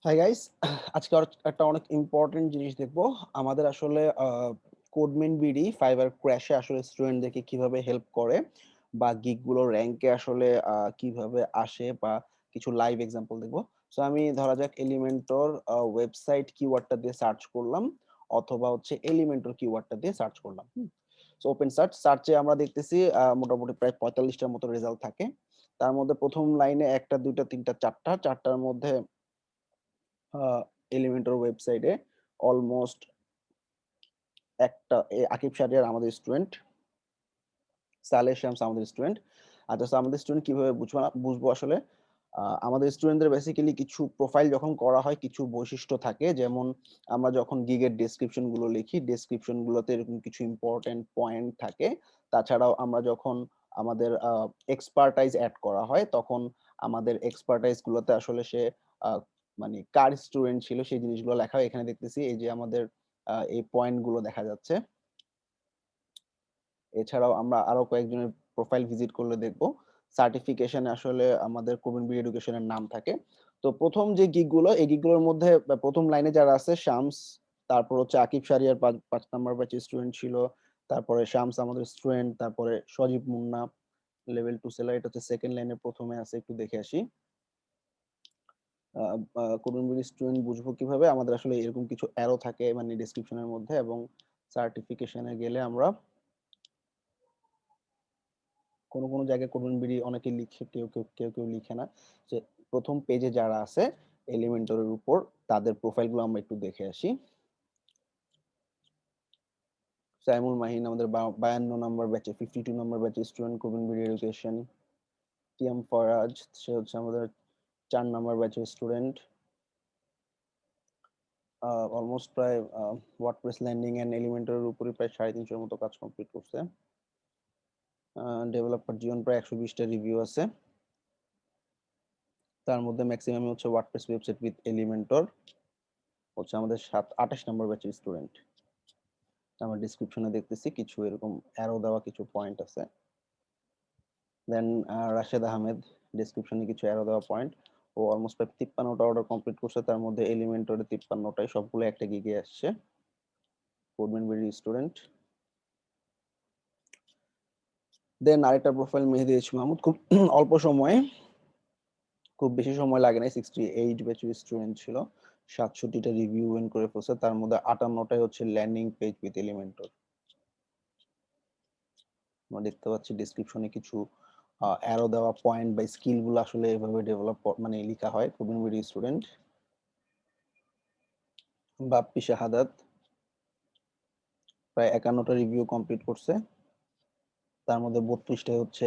Hi guys, আজকে একটা অনেক ইম্পর্টেন্ট জিনিস দেখবো। আমাদের আসলে কোডমেন বিডি ফাইবার ক্র্যাশে আসলে স্টুডেন্টদেরকে কিভাবে হেল্প করে বা গিগ গুলোর র্যাঙ্কে আসলে কিভাবে আসে বা কিছু লাইভ এক্সাম্পল দেখবো। সো আমি ধরা যাক এলিমেন্টর ওয়েবসাইট কিওয়ার্ডটা দিয়ে সার্চ করলাম অথবা হচ্ছে এলিমেন্টর কিওয়ার্ডটা দিয়ে সার্চ করলাম। সো ওপেন সার্চে আমরা দেখতেছি মোটামুটি প্রায় 45টার মতো রেজাল্ট থাকে। তার মধ্যে প্রথম লাইনে একটা দুইটা তিনটা চারটার মধ্যে এলিমেন্টর ওয়েবসাইটে অলমোস্ট একটা আকিব শাহরিয়ার আমাদের স্টুডেন্ট, সালেহ শামস আমাদের স্টুডেন্ট। আচ্ছা, so আমাদের স্টুডেন্ট কিভাবে বুঝবো আসলে? আমাদের স্টুডেন্টদের বেসিক্যালি কিছু প্রোফাইল যখন করা হয় কিছু বৈশিষ্ট্য থাকে, যেমন আমরা যখন গিগের ডেসক্রিপশন গুলো লিখি ডেসক্রিপশন গুলোতে এরকম কিছু ইম্পর্টেন্ট পয়েন্ট থাকে। তাছাড়াও আমরা যখন আমাদের এক্সপার্টাইজ অ্যাড করা হয় তখন আমাদের এক্সপার্টাইজ গুলোতে আসলে সে আহ, মানে কার স্টুডেন্ট ছিল সেই জিনিসগুলো লেখা হয়। এখানে দেখতেছি এই যে আমাদের এই পয়েন্ট গুলো দেখা যাচ্ছে। এছাড়াও আমরা আরো কয়েকজনের প্রোফাইল ভিজিট করলে দেখব সার্টিফিকেশনে আসলে আমাদের কোডম্যানবিডি এডুকেশনের নাম থাকে। তো প্রথম যে গিগ গুলো এই গিগ গুলোর মধ্যে প্রথম লাইনে যারা আছে শামস, তারপর হচ্ছে আকিব শারিয়ার 5 নাম্বার ব্যাচের স্টুডেন্ট ছিল, তারপরে শামস আমাদের স্টুডেন্ট, তারপরে সজীব মুন্না লেভেল 2 সেলার, এটা হচ্ছে সেকেন্ড লাইনে প্রথমে আছে, একটু দেখে আসি। কোডম্যানবিডি স্টুডেন্ট বুঝবো কিভাবে? আমাদের আসলে এরকম কিছু অ্যারো থাকে মানে ডেসক্রিপশনের মধ্যে, এবং সার্টিফিকেশনে গেলে আমরা কোনো কোনো জায়গায় কোডম্যানবিডি অনেকে লিখে, কেউ লিখে না। যে প্রথম পেজে যারা আছে এলিমেন্টরের উপর তাদের প্রোফাইলগুলো আমরা একটু দেখে আসি। সাইমুল মাহিন আমাদের 52 নাম্বার ব্যাচে, 52 নাম্বার ব্যাচে স্টুডেন্ট, কোডম্যানবিডি এডুকেশন। টিএম ফরাজ, সে হচ্ছে আমাদের 4 নাম্বার ব্যাচের স্টুডেন্ট। অলমোস্ট প্রায় ওয়ার্ডপ্রেস ল্যান্ডিং এন্ড এলিমেন্টরের উপরে প্রায় 350-এর মতো কাজ কমপ্লিট করছে। ডেভেলপার জীবন প্রায় 120টা রিভিউ আছে, তার মধ্যে ম্যাক্সিমাম হচ্ছে ওয়ার্ডপ্রেস ওয়েবসাইট উইথ এলিমেন্টর, হচ্ছে আমাদের 28 নাম্বার ব্যাচের স্টুডেন্ট। আমরা ডিসক্রিপশনে দেখতেছি কিছু এরকম অ্যারো দেওয়া কিছু পয়েন্ট আছে। দেন রাশেদ আহমেদ, ডিসক্রিপশনে কিছু অ্যারো দেওয়া পয়েন্ট। ও অলমোস্ট প্রায় 53টা অর্ডার কমপ্লিট করছে, তার মধ্যে এলিমেন্টরে 53টাই সবগুলো একটা গিগে আসছে। কোডম্যানবিডি স্টুডেন্ট। দেন আরেকটা প্রোফাইল মেহেদি এইচ মাহমুদ, খুব অল্প সময়ে, খুব বেশি সময় লাগে নাই, 68 ব্যাচের স্টুডেন্ট ছিল, 67টা রিভিউ উইন করে ফেলছে, তার মধ্যে 58টাই হচ্ছে ল্যান্ডিং পেজ উইথ এলিমেন্টর। আমরা দেখতে পাচ্ছি ডিসক্রিপশনে কিছু অ্যারো দেওয়া পয়েন্ট বা স্কিল গুলো আসলে এভাবে ডেভেলপ মানে লেখা হয়। কোডম্যানবিডি স্টুডেন্ট। বাপ্পি শাহাদাত প্রায় 51টা রিভিউ কমপ্লিট করছে, তার মধ্যে 32টাই হচ্ছে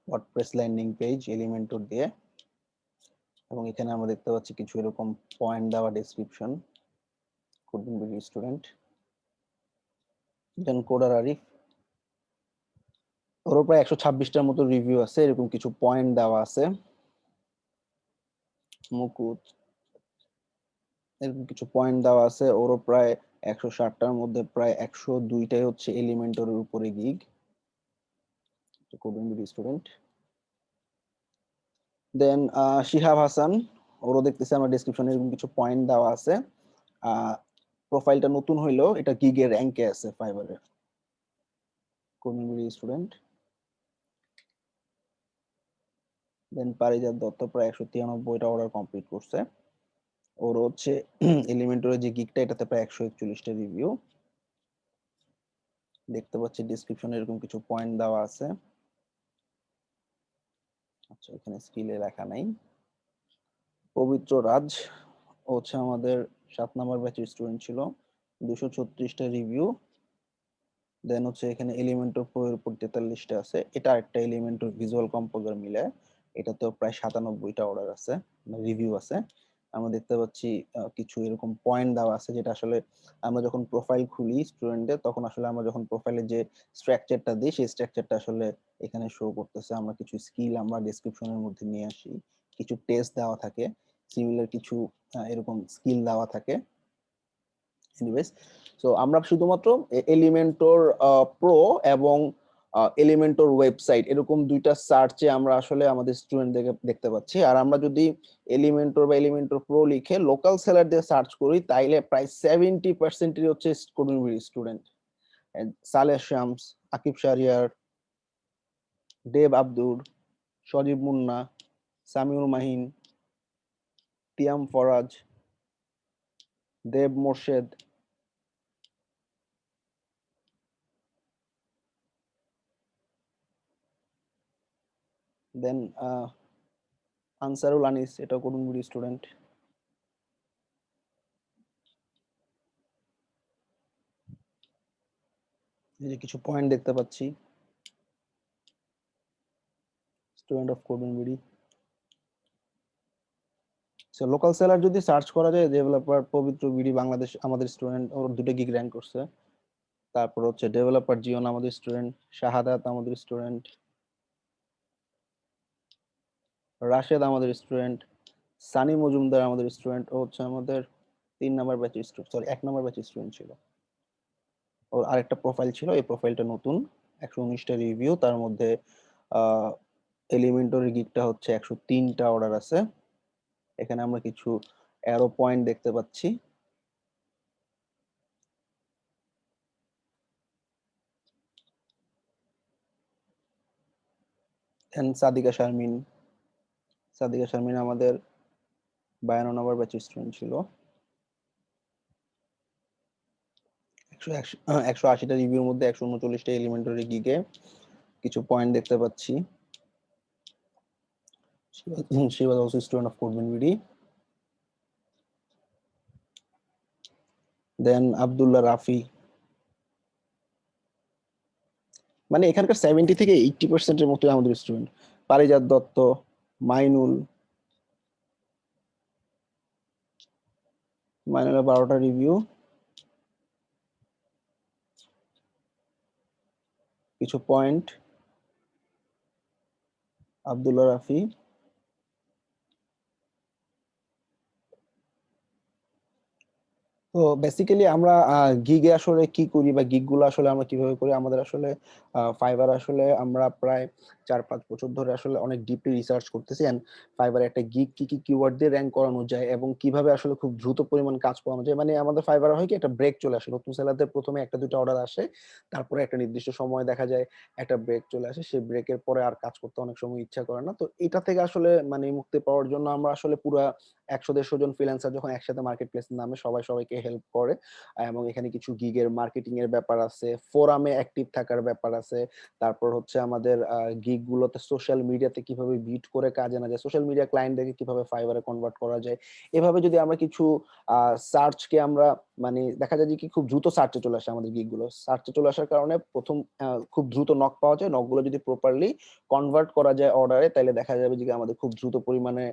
ওয়ার্ডপ্রেস ল্যান্ডিং পেজ এলিমেন্টর দিয়ে, এবং এখানে আমরা দেখতে পাচ্ছি কিছু এরকম পয়েন্ট দেওয়া ডেসক্রিপশন। কোডম্যানবিডি স্টুডেন্ট। দেন কোডার আরিফ, ওরও প্রায় 126টার মতো রিভিউ আছে, এরকম কিছু পয়েন্ট দেওয়া আছে। মুকুত, এরকম কিছু পয়েন্ট দেওয়া আছে, ওরও প্রায় 160টার মধ্যে প্রায় 102টাই হচ্ছে এলিমেন্টরের উপরে গিগ। কোডম্যানবিডি স্টুডেন্ট। দেন শিহাব হাসান, ওরও দেখতেছি আমরা ডেসক্রিপশনে এরকম কিছু পয়েন্ট দেওয়া আছে। প্রোফাইলটা নতুন হইলেও এটা গিগের র্যাঙ্কে আছে ফাইবারে। কোডম্যানবিডি স্টুডেন্ট। দেন পারিজাত দত্ত প্রায় 193টা অর্ডার কমপ্লিট করছে, ওর হচ্ছে এলিমেন্টরের যে গিগটা এটাতে প্রায় 141টা রিভিউ। দেখতে পাচ্ছি ডেসক্রিপশনে এরকম কিছু পয়েন্ট দেওয়া আছে। আচ্ছা, এখানে স্কিলে লেখা নাই। পবিত্র রাজ, ও হচ্ছে আমাদের 7 নাম্বার ব্যাচের স্টুডেন্ট ছিল, 236টা রিভিউ। দেন হচ্ছে এখানে এলিমেন্টর প্রো এর উপর 43টা আছে, এটা একটা এলিমেন্টর ভিজুয়াল কম্পোজার মিলে, এটাতেও প্রায় 97টা অর্ডার আছে, রিভিউ আছে। আমরা দেখতে পাচ্ছি কিছু এরকম পয়েন্ট দেওয়া আছে, যেটা আসলে আমরা যখন প্রোফাইল খুলি স্টুডেন্টের তখন আসলে আমরা যখন প্রোফাইলে যে স্ট্রাকচারটা দিই সেই স্ট্রাকচারটা আসলে এখানে শো করতেছে। আমরা কিছু স্কিল আমরা ডেসক্রিপশনের মধ্যে নিয়ে আসি, কিছু টেস্ট দেওয়া থাকে, সিমিলার কিছু এরকম স্কিল দেওয়া থাকে। এনিওয়েজ, সো আমরা শুধুমাত্র এলিমেন্টর প্রো এবং এলিমেন্টর ওয়েবসাইট, এরকম দুইটা সার্চে আমরা আসলে আমাদের স্টুডেন্টদেরকে দেখতে পাচ্ছি। আর আমরা যদি এলিমেন্টর বা এলিমেন্টর প্রো লিখে লোকাল সেলার দিয়ে সার্চ করি, তাইলে প্রায় 70% হচ্ছে কোডম্যানবিডি স্টুডেন্ট। সালেহ শামস, আকিব শাহরিয়ার, দেব আব্দুর, সজীব মুন্না, সামিউর মাহিন, তিয়াম ফরাজ, দেব মোর্শেদ, দেন আনসারুল আনিস, এটা কোডম্যানবিডি স্টুডেন্ট। এই যে কিছু পয়েন্ট দেখতে পাচ্ছি, স্টুডেন্ট অফ কোডম্যানবিডি। লোকাল সেলার যদি সার্চ করা যায়, ডেভেলপার পবিত্র বিডি বাংলাদেশ আমাদের স্টুডেন্ট, ওর দুটো গিগ র্যাঙ্ক করছে। তারপর হচ্ছে ডেভেলপার জিওন আমাদের স্টুডেন্ট, শাহাদাত আমাদের স্টুডেন্ট, রাশেদ আমাদের স্টুডেন্ট, সানি মজুমদার আমাদের স্টুডেন্ট। ও হচ্ছে আমাদের 3 নাম্বার ব্যাচের স্টুডেন্ট, সরি 1 নাম্বার ব্যাচের স্টুডেন্ট ছিল। ওর আরেকটা প্রোফাইল ছিল, এই প্রোফাইলটা নতুন, 119টা রিভিউ, তার মধ্যে এলিমেন্টরি গিগটা হচ্ছে 103টা অর্ডার আছে। এখানে আমরা কিছু অ্যারো পয়েন্ট দেখতে পাচ্ছি। সাদিকা শারমিন, সাদিকা শারমিন আমাদের 52 নম্বর ব্যাচের স্টুডেন্ট ছিল। 180টা রিভিউর মধ্যে 139টা এলিমেন্টারি গিগে কিছু পয়েন্ট দেখতে পাচ্ছি। she was also a student of CodemanBD. দেন আব্দুল্লাহ রাফি, মানে এখানকার 70 থেকে 80% মতো আমাদের স্টুডেন্ট। পারিজাত দত্ত, মাইনুল, মাইনুলের 12টা রিভিউ। কিছু পয়েন্ট, আব্দুল্লাহ রাফি। তো বেসিক্যালি আমরা গিগে আসলে কি করি বা গিগ গুলো আসলে আমরা কিভাবে করি, আমাদের আসলে ফাইবার আসলে আমরা প্রায় 4-5 বছর ধরে আসলে অনেক ডিপলি রিসার্চ করতেছি। এন্ড ফাইবার একটা গিগ কি কি কিওয়ার্ড দিয়ে র্যাঙ্ক করানো যায় এবং কিভাবে আসলে খুব দ্রুত পরিমাণ কাজ পাওয়া যায়। মানে আমাদের ফাইবার হয় কি, একটা ব্রেক চলে আসে, নতুন সেলারদের প্রথমে 1-2টা অর্ডার আসে, তারপরে একটা নির্দিষ্ট সময় দেখা যায় একটা ব্রেক চলে আসে, সেই ব্রেকের পরে আর কাজ করতে অনেক সময় ইচ্ছা করে না। তো এটা থেকে আসলে মানে মুক্তি পাওয়ার জন্য আমরা আসলে পুরো 100-150 জন ফ্রিল্যান্সার যখন একসাথে মার্কেট প্লেসে নামে, সবাই সবাইকে হেল্প করে। এবং এখানে কিছু গিগের মার্কেটিং এর ব্যাপার আছে, ফোরামে অ্যাক্টিভ থাকার ব্যাপার আছে। তারপর হচ্ছে আমাদের গিগ গুলোতে সোশ্যাল মিডিয়াতে কিভাবে বিট করে কাজে না যায়, সোশ্যাল মিডিয়া ক্লায়েন্টদেরকে কিভাবে ফাইবারে কনভার্ট করা যায়। এভাবে যদি আমরা কিছু সার্চকে আমরা মানে দেখা যায় যে কি খুব দ্রুত সার্চে চলে আসে আমাদের গিগ গুলো। সার্চে চলে আসার কারণে প্রথম খুব দ্রুত নক পাওয়া যায়, নকগুলো যদি প্রপারলি কনভার্ট করা যায় অর্ডারে, তাহলে দেখা যাবে যে আমাদের খুব দ্রুত পরিমাণে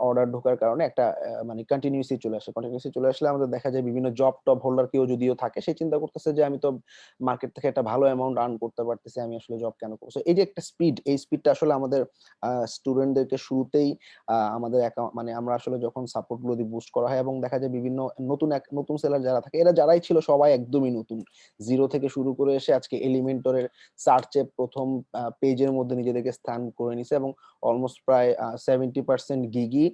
অর্ডার ঢোকার কারণে একটা মানে কন্টিনিউসি চলে আসে। কন্টিনিউসি চলে আসলে আমাদের দেখা যায় বিভিন্ন জব টব হোল্ডার কেউ যদিও থাকে, সে চিন্তা করতেছে যে আমি তো মার্কেট থেকে একটা ভালো অ্যামাউন্ট আর্ন করতে পারতেছি, আমি আসলে জব কেন করবো। এই যে একটা স্পিড, এই স্পিডটা আসলে আমাদের স্টুডেন্টদেরকে শুরুতেই আমাদের মানে আমরা আসলে যখন সাপোর্ট গুলো দিয়ে বুস্ট করা হয়, এবং দেখা যায় বিভিন্ন নতুন সেলার যারা থাকে, এরা যারাই ছিল সবাই একদমই নতুন, জিরো থেকে শুরু করে এসে আজকে এলিমেন্টরের সার্চে প্রথম পেজের মধ্যে নিজেদেরকে স্থান করে নিছে। এবং অলমোস্ট প্রায় 70% গিগই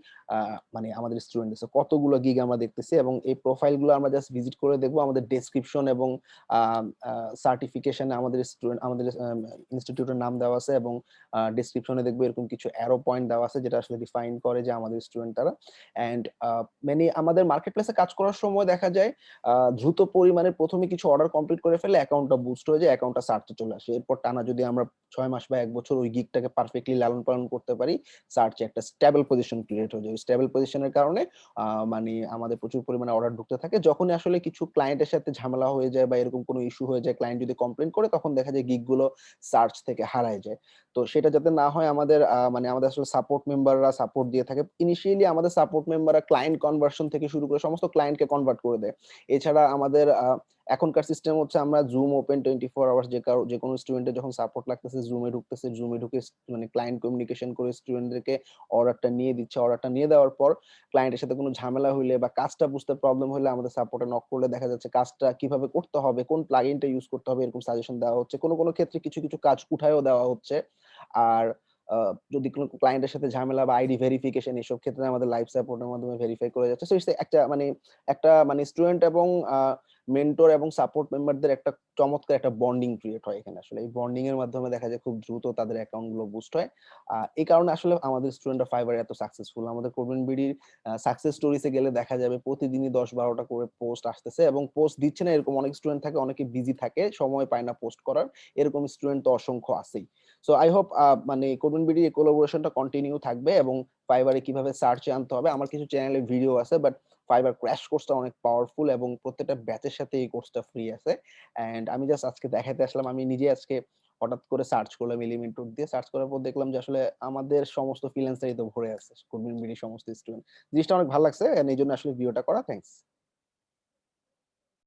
মানে আমাদের স্টুডেন্ট আছে। কতগুলো গিগ আমরা দেখতেছি, এবং এই প্রোফাইল গুলো আমরা জাস্ট ভিজিট করে দেখবো। আমাদের ডেসক্রিপশন এবং সার্টিফিকেশনে আমাদের স্টুডেন্ট, আমাদের ইনস্টিটিউটের নাম দেওয়া আছে, এবং ডেসক্রিপশনে দেখবো এরকম কিছু অ্যারো পয়েন্ট দেওয়া আছে যেটা আসলে ডিফাইন করে যে আমাদের স্টুডেন্ট তারা। এন্ড মানে আমাদের মার্কেট প্লেসে কাজ করার সময় দেখা যায় দ্রুত পরিমাণে প্রথমে কিছু অর্ডার কমপ্লিট করে ফেলে অ্যাকাউন্টটা বুস্ট হয়ে যায়, অ্যাকাউন্টটা সার্চে চলে আসে। এরপর টানা যদি আমরা 6 মাস বা 1 বছর ওই গিগটাকে পারফেক্টলি লালন পালন করতে পারি, সার্চে একটা স্টেবল পজিশন ক্রিয়েট হয়ে যায়। স্টেবল পজিশনের কারণে মানে আমাদের প্রচুর পরিমাণে অর্ডার ঢুকতে থাকে। যখনই আসলে কিছু ক্লায়েন্টের সাথে ঝামেলা হয়ে যায় বা এরকম কোনো ইস্যু হয়ে যায়, ক্লায়েন্ট যদি কমপ্লেন করে, তখন দেখা যায় গিগ গুলো সার্চ থেকে হারায় যায়। তো সেটা যাতে না হয়, আমাদের মানে আমাদের আসলে সাপোর্ট মেম্বাররা সাপোর্ট দিয়ে থাকে। ইনিশিয়ালি আমাদের সাপোর্ট মেম্বাররা ক্লায়েন্ট কনভার্সন থেকে শুরু করে সমস্ত ক্লায়েন্টকে কনভার্ট করে দেয়। এছাড়া আমাদের এখনকার সিস্টেম হচ্ছে আমরা জুম ওপেন 24 আওয়ার্স, যে কোনো স্টুডেন্টের যখন সাপোর্ট লাগতেছে জুমে ঢুকতেছে, জুমে ঢুকে মানে ক্লায়েন্ট কমিউনিকেশন করে স্টুডেন্টদেরকে অর্ডারটা নিয়ে দিচ্ছে। অর্ডারটা নিয়ে দেওয়ার পর ক্লায়েন্টের সাথে কোনো ঝামেলা হইলে বা কাজটা বুঝতে প্রবলেম হলে আমাদের সাপোর্টে নক করলে দেখা যাচ্ছে কাজটা কিভাবে করতে হবে, কোন প্লাগইনটা ইউজ করতে হবে এরকম সাজেশন দেওয়া হচ্ছে। কোনো ক্ষেত্রে কিছু কাজ উঠায়ও দেওয়া হচ্ছে। আর যদি কোনো ক্লায়েন্টের সাথে ঝামেলা বা আইডি ভেরিফিকেশন এসব ক্ষেত্রে আমাদের লাইভ সাপোর্টের মাধ্যমে ভেরিফাই করে যাচ্ছে। সো ইটস একটা স্টুডেন্ট এবং মেন্টর এবং সাপোর্ট মেম্বারদের একটা চমৎকার একটা বন্ডিং ক্রিয়েট হয় এখানে। আসলে এই বন্ডিং এর মাধ্যমে দেখা যায় খুব দ্রুত তাদের অ্যাকাউন্ট গুলো বুস্ট হয়। এই কারণে আসলে আমাদের স্টুডেন্টরা ফাইবার এত সাকসেসফুল। আমাদের কোডম্যানবিডির সাকসেস স্টোরিজ এ গেলে দেখা যাবে প্রতিদিনই ১০-১২টা করে পোস্ট আসতেছে এবং পোস্ট দিচ্ছে না এরকম অনেক স্টুডেন্ট থাকে, অনেকে বিজি থাকে, সময় পায় না পোস্ট করার। এরকম স্টুডেন্ট তো অসংখ্য আছেই। সো আই হোপ কোডম্যানবিডি এই কোলাবোরেশনটা কন্টিনিউ থাকবে এবং ফাইবারে কিভাবে সার্চে আনতে হবে আমার কিছু চ্যানেলে ভিডিও আছে, বাট ফাইবার ক্র্যাশ কোর্সটা অনেক পাওয়ারফুল এবং প্রত্যেকটা ব্যাচের সাথে এই কোর্সটা ফ্রি আছে। অ্যান্ড আমি জাস্ট আজকে দেখাইতে আসলাম। আমি নিজে আজকে হঠাৎ করে সার্চ করলাম এলিমেন্টর দিয়ে। সার্চ করার পর দেখলাম যে আসলে আমাদের সমস্ত ফ্রিল্যান্সারই তো ভরে আছে কোডম্যানবিডির সমস্ত স্টুডেন্ট। জিনিসটা অনেক ভালো লাগছে এন্ড এইজন্য আসলে ভিডিওটা করা। থ্যাংকস।